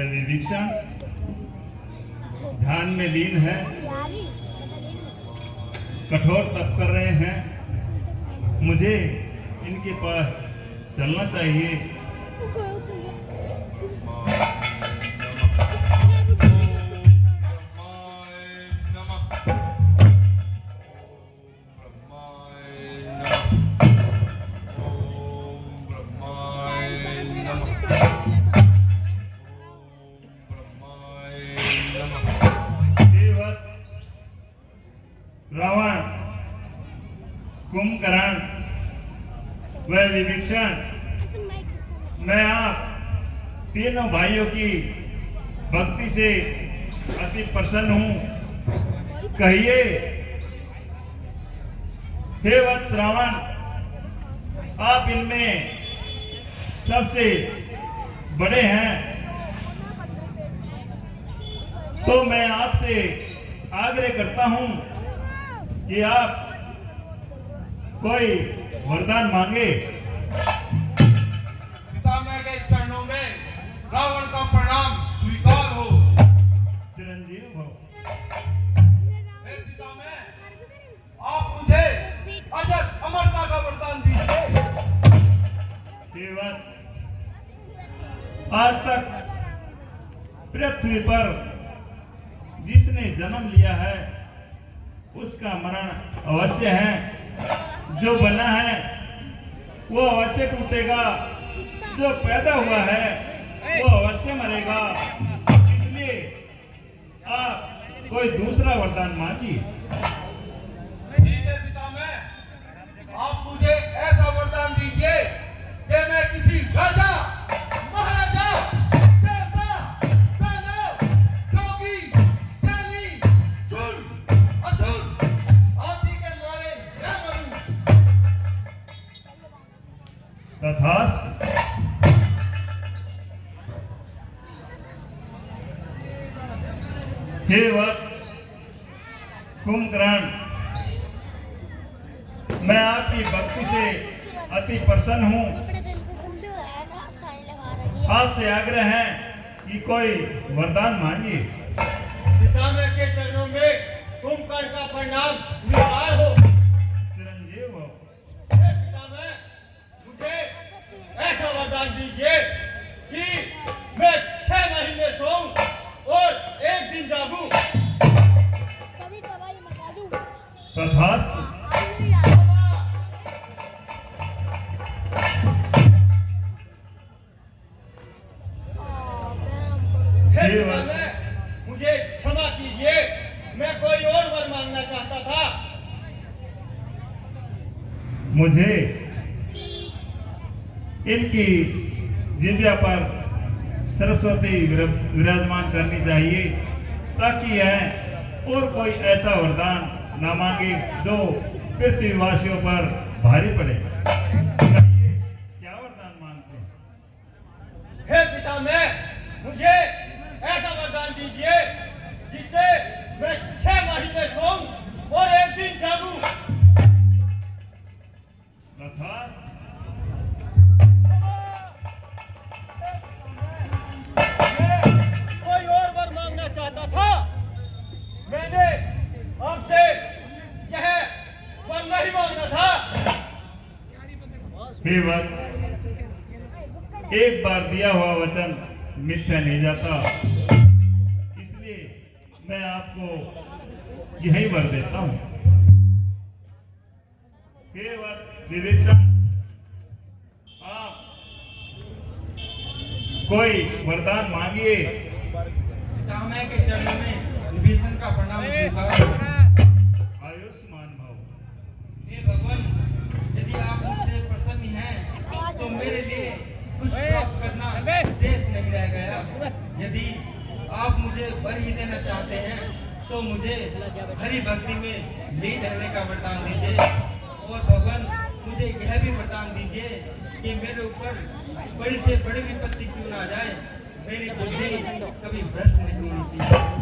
विभीषण ध्यान में लीन है, कठोर तप कर रहे हैं। मुझे इनके पास चलना चाहिए। रावण, कुंभकर्ण व विभीषण, मैं आप तीनों भाइयों की भक्ति से अति प्रसन्न हूं। कहिए, हे वत्स रावण, आप इनमें सबसे बड़े हैं, तो मैं आपसे आग्रह करता हूं कि आप कोई वरदान मांगे। पितामह के चरणों में रावण का प्रणाम स्वीकार हो। चिरंजीव हो। हे पितामह, आप मुझे अजर अमरता का वरदान दीजिए। हे वत्स, आज तक पृथ्वी पर जिसने जन्म लिया है उसका मरण अवश्य है। जो बना है वो अवश्य टूटेगा, जो पैदा हुआ है वो अवश्य मरेगा। इसलिए आप कोई दूसरा वरदान मांगिए। ठीक है पितामह, आप मुझे ऐसा वरदान दीजिए कि मैं किसी राजा, महाराजा, देवता, दानव, योगी, ज्ञानी, शूर, असुर आदि के मारे न मरूं। तथास्तु। हे वत्स कुंभकर्ण, मैं आपकी भक्ति से अति प्रसन्न हूँ। आपसे आग्रह है कि कोई वरदान मांगिए। पितामह के चरणों में कुंभकर्ण का प्रणाम स्वीकार हो। चिरंजीव हो। हे पितामह, मुझे ऐसा वरदान दीजिए कि मैं 6 महीने सोऊं और 1 दिन जागूं। तथास्तु। हे पितामह, मुझे क्षमा कीजिए, मैं कोई और वर मांगना चाहता था। मुझे इनकी जिह्वा पर सरस्वती विराजमान करनी चाहिए, ताकि यह और कोई ऐसा वरदान न मांगे जो पृथ्वीवासियों पर भारी पड़े। कहिए, क्या वरदान मांगते हैं? हे पितामह, मुझे ऐसा वरदान दीजिए जिससे मैं 6 महीने सोऊं और 1 दिन जागूं। तथास्तु। कोई और वर मांगना चाहता था। मैंने आपसे यह वर नहीं मांगना था। हे वत्स, एक बार दिया हुआ वचन मिथ्या नहीं जाता, इसलिए मैं आपको यही वर देता हूं। हे वत्स विभीषण आप कोई वरदान मांगिए। पितामह के चरणों में विभीषण का प्रणाम स्वीकार। आयुष्मान भव। हे भगवान, यदि आप मुझसे प्रसन्न हैं तो मेरे लिए कुछ प्राप्त करना शेष नहीं रह गया। यदि आप मुझे वर ही देना चाहते हैं तो मुझे हरि भक्ति में लीन रहने का वरदान दीजिए। और भगवान, मुझे यह भी वरदान दीजिए कि मेरे ऊपर बड़ी से बड़ी विपत्ति क्यों ना जाए, मेरी बुद्धि कभी भ्रष्ट नहीं होनी चाहिए।